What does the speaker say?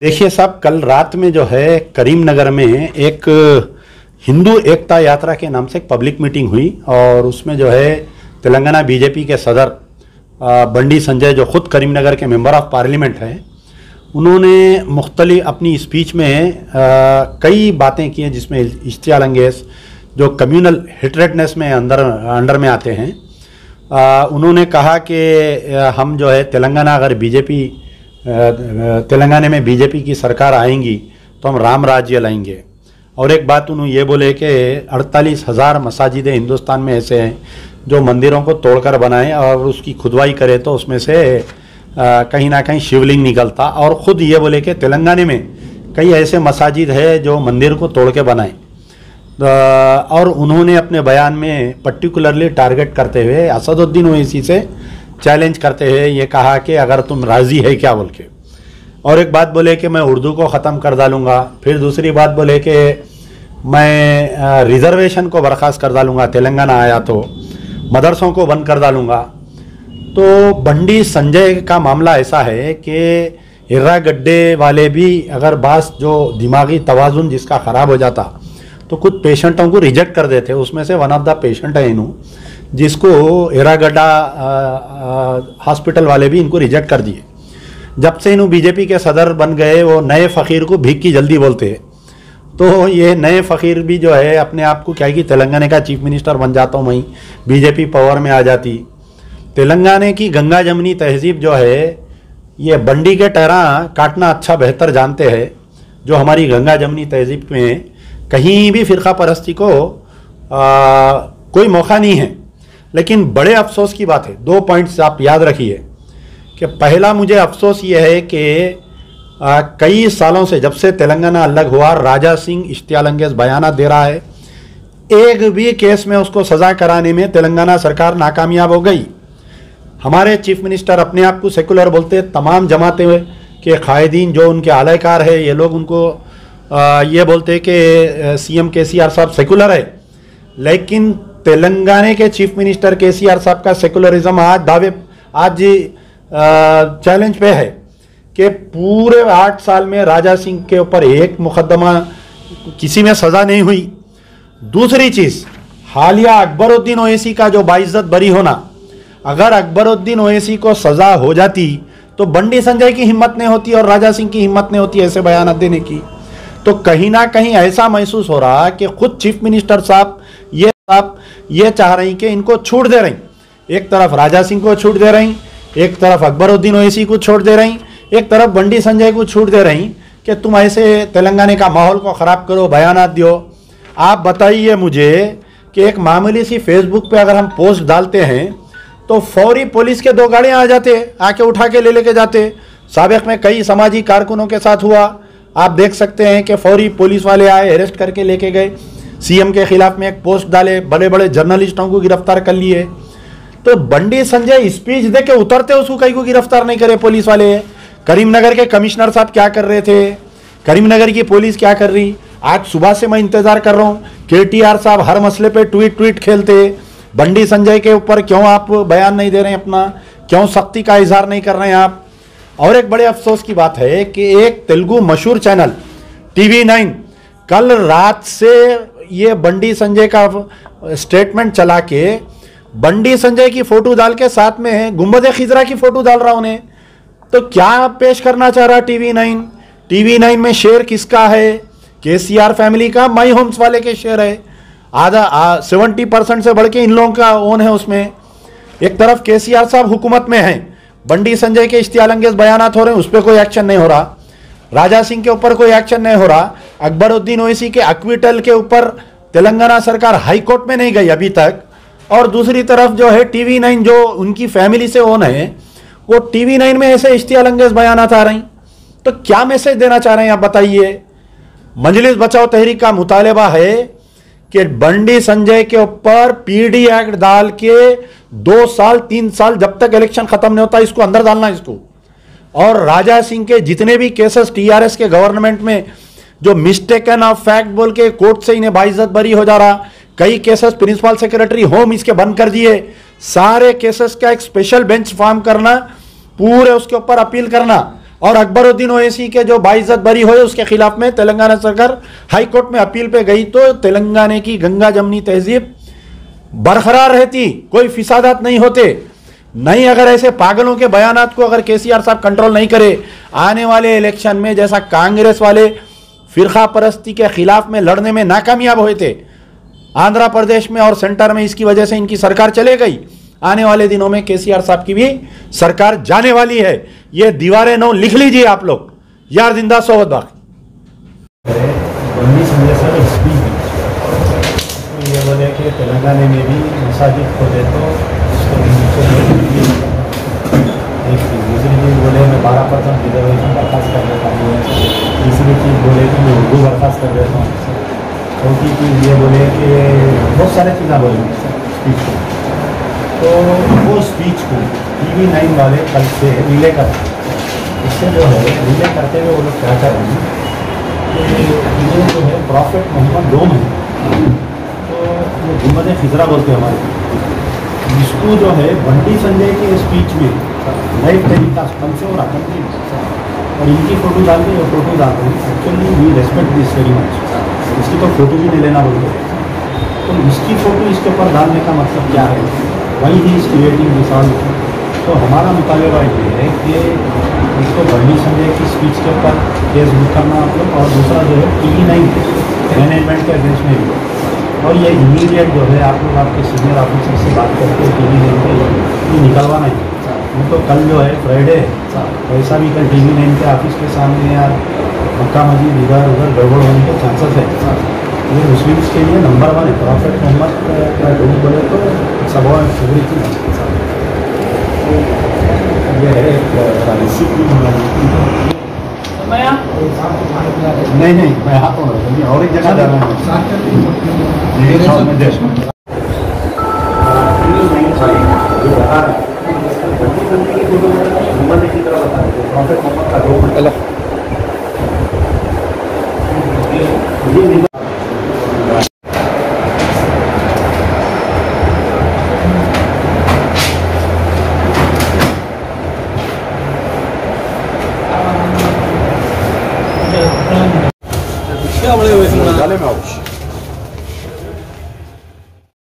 देखिए साहब, कल रात में जो है करीमनगर में एक हिंदू एकता यात्रा के नाम से एक पब्लिक मीटिंग हुई और उसमें जो है तेलंगाना बीजेपी के सदर बंडी संजय, जो खुद करीमनगर के मेंबर ऑफ पार्लियामेंट हैं, उन्होंने मुख्तलिफ अपनी स्पीच में कई बातें की हैं, जिसमें इश्तियाल अंगेज जो कम्युनल हेट्रेडनेस में अंडर में आते हैं। उन्होंने कहा कि हम जो है तेलंगाना अगर तेलंगाना में बीजेपी की सरकार आएंगी तो हम राम राज्य लाएंगे। और एक बात उन्होंने ये बोले कि 48,000 मसाजिद हिंदुस्तान में ऐसे हैं जो मंदिरों को तोड़कर बनाए और उसकी खुदवाई करे तो उसमें से कहीं ना कहीं शिवलिंग निकलता। और ख़ुद ये बोले कि तेलंगाना में कई ऐसे मसाजिद है जो मंदिर को तोड़ के बनाए। और उन्होंने अपने बयान में पर्टिकुलरली टारगेट करते हुए असदुद्दीन ओवैसी से चैलेंज करते हुए ये कहा कि अगर तुम राज़ी है क्या बोल के। और एक बात बोले कि मैं उर्दू को ख़त्म कर डालूँगा। फिर दूसरी बात बोले कि मैं रिजर्वेशन को बर्खास्त कर डालूँगा, तेलंगाना आया तो मदरसों को बंद कर डालूँगा। तो बंडी संजय का मामला ऐसा है कि इर्रागड्डे वाले भी अगर बास जो दिमागी तवाज़ुन जिसका ख़राब हो जाता तो कुछ पेशेंटों को रिजेक्ट कर देते। उसमें से वन ऑफ द पेशेंट है इन्हों, जिसको इर्रागड्डा हॉस्पिटल वाले भी इनको रिजेक्ट कर दिए। जब से इन्हों बीजेपी के सदर बन गए, वो नए फ़कीर को भीख की जल्दी बोलते हैं। तो ये नए फ़कीर भी जो है अपने आप को क्या कि तेलंगाना का चीफ मिनिस्टर बन जाता हूँ, वहीं बीजेपी पावर में आ जाती। तेलंगाना की गंगा जमनी तहजीब जो है ये बंडी के टहरा काटना अच्छा बेहतर जानते हैं। जो हमारी गंगा जमनी तहजीब में कहीं भी फ़िरका परस्ती को कोई मौका नहीं है। लेकिन बड़े अफसोस की बात है, 2 पॉइंट्स आप याद रखिए कि पहला मुझे अफसोस ये है कि कई सालों से जब से तेलंगाना अलग हुआ, राजा सिंह इश्तियाल अंगेज बयाना दे रहा है, एक भी केस में उसको सज़ा कराने में तेलंगाना सरकार नाकामयाब हो गई। हमारे चीफ मिनिस्टर अपने आप को सेकुलर बोलते, तमाम जमाते के कायदीन जो उनके आलाकार है ये लोग उनको ये बोलते कि सीएम केसीआर साहब सेकुलर है। लेकिन तेलंगाना के चीफ मिनिस्टर केसीआर साहब का सेकुलरिज्म आज चैलेंज पे है कि पूरे 8 साल में राजा सिंह के ऊपर एक मुकदमा किसी में सज़ा नहीं हुई। दूसरी चीज़, हालिया अकबरुद्दीन ओवैसी का जो बाइज्जत बरी होना, अगर अकबरुद्दीन ओवैसी को सज़ा हो जाती तो बंडी संजय की हिम्मत नहीं होती और राजा सिंह की हिम्मत नहीं होती ऐसे बयान देने की। तो कहीं ना कहीं ऐसा महसूस हो रहा कि खुद चीफ मिनिस्टर साहब ये चाह रही कि इनको छूट दे रही, एक तरफ राजा सिंह को छूट दे रही, एक तरफ अकबरुद्दीन ओवैसी को छूट दे रही, एक तरफ बंडी संजय को छूट दे रही कि तुम ऐसे तेलंगाना का माहौल को ख़राब करो, बयानात दियो। आप बताइए मुझे कि एक मामूली सी फेसबुक पे अगर हम पोस्ट डालते हैं तो फौरी पुलिस के 2 गाड़ियाँ आ जाते, आके उठा के लेके जाते। साबिक़ में कई समाजी कारकुनों के साथ हुआ, आप देख सकते हैं कि फौरी पुलिस वाले आए, अरेस्ट करके लेके गए। सीएम के खिलाफ में एक पोस्ट डाले, बड़े बड़े जर्नलिस्टों को गिरफ्तार कर लिए। तो बंडी संजय स्पीच दे के उतरते उसको कहीं को गिरफ्तार नहीं करे पुलिस वाले। करीमनगर के कमिश्नर साहब क्या कर रहे थे, करीमनगर की पुलिस क्या कर रही। आज सुबह से मैं इंतजार कर रहा हूँ, केटीआर साहब हर मसले पे ट्वीट खेलते, बंडी संजय के ऊपर क्यों आप बयान नहीं दे रहे हैं अपना, क्यों सख्ती का इजहार नहीं कर रहे हैं आप। और एक बड़े अफसोस की बात है कि एक तेलुगु मशहूर चैनल TV9 कल रात से ये बंडी संजय का स्टेटमेंट चला के बंडी संजय की फोटो डाल के साथ में गुंबद खिजरा की फोटो डाल रहा उन्हें। तो क्या पेश करना चाह रहा TV9 में शेयर किसका है, केसीआर फैमिली का, माई होम्स वाले के शेयर है। आधा 70% से बढ़ के इन लोगों का ओन है उसमें। एक तरफ केसीआर साहब हुकूमत में हैं, बंडी संजय के इश्तियाल अंगेज बयानात हो रहे हैं, उस पर कोई एक्शन नहीं हो रहा। राजा सिंह के ऊपर कोई एक्शन नहीं हो रहा। अकबरुद्दीन ओवैसी के एक्विटल के ऊपर तेलंगाना सरकार हाई कोर्ट में नहीं गई अभी तक। और दूसरी तरफ जो है TV9 जो उनकी फैमिली से ओन है, वो TV9 में ऐसे इश्तियाल अंगेज बयानात आ रही। तो क्या मैसेज देना चाह रहे हैं आप बताइए। मजलिस बचाओ तहरीक का मुतालबा है कि बंडी संजय के ऊपर PD एक्ट डाल के 2 साल 3 साल जब तक इलेक्शन खत्म नहीं होता इसको अंदर डालना इसको। और राजा सिंह के जितने भी केसेस TRS के गवर्नमेंट में जो मिस्टेकन ऑफ फैक्ट बोल के कोर्ट से इन्हें बाइज्जत बरी हो जा रहा, कई केसेस प्रिंसिपल सेक्रेटरी होम इसके बंद कर दिए। सारे केसेस का एक स्पेशल बेंच फॉर्म करना, पूरे उसके ऊपर अपील करना, और अकबरुद्दीन ओवैसी के जो बाइज्जत बरी हुए उसके खिलाफ में तेलंगाना सरकार हाई कोर्ट में अपील पे गई तो तेलंगाना की गंगा जमनी तहजीब बरकरार रहती, कोई फिसादात नहीं होते। नहीं, अगर ऐसे पागलों के बयानात को अगर केसीआर साहब कंट्रोल नहीं करे, आने वाले इलेक्शन में जैसा कांग्रेस वाले फिरका परस्ती के खिलाफ में लड़ने में नाकामयाब हुए थे आंध्र प्रदेश में और सेंटर में, इसकी वजह से इनकी सरकार चले गई। आने वाले दिनों में केसीआर साहब की भी सरकार जाने वाली है। ये दीवारें नो लिख लीजिए आप लोग। यार जिंदा सोहत बाकी ये बोले कि तेलंगाना में भी मसाजिद खोले तो दूसरी चीज़ बोले मैं 12% रिजर्वेशन बर्खास्त कर देता हूँ। तीसरी चीज़ बोले कि मैं उर्दू बर्खास्त कर देता हूँ। चौथी चीज़ ये बोले कि बहुत सारे चीज़ें बोले स्पीच को। तो वो स्पीच को TV9 वाले कल से रिले कर, इससे जो है रिले करते हुए वो लोग क्या कर रहे हैं कि ये जो है प्रॉफिट मोहम्मद डोम है, तो वो गुम्बद खिजरा बोलते हैं हमारे, इसको जो है बंटी संजय के स्पीच में नए तरीका स्पंद से और आतंकी और इनकी फ़ोटो डाल के वो फ़ोटो डालते हैं। Actually we respect this very much, इसकी तो फ़ोटो भी नहीं लेना बोलते, तो इसकी फ़ोटो इसके ऊपर डालने का मतलब क्या है, वही ही इस क्रिएटिंग मिसाल। तो हमारा मुतालबा ये है कि इसको बंटी संजय की स्पीच के ऊपर केस बुक करना मतलब, और दूसरा जो है TV9 मैनेजमेंट के अगेंस्ट में भी, और ये इमीडिएट जो है आप लोग आपके सीनियर ऑफिसर से बात करके TV9 पे ये निकलवाना है। नहीं तो कल जो है फ्राइडे है, वैसा भी कल TV9 के ऑफिस के सामने यार मक्का मस्जिद इधर उधर गड़बड़ होने के चांसेस है। ये मुस्लिम्स के लिए नंबर 1 है। प्रॉफिट मोहम्मद का डूब बोले तो सबा सिक्योरिटी ये है नहीं मैं यहाँ तो और एक जगह जा रहा हूँ। गले में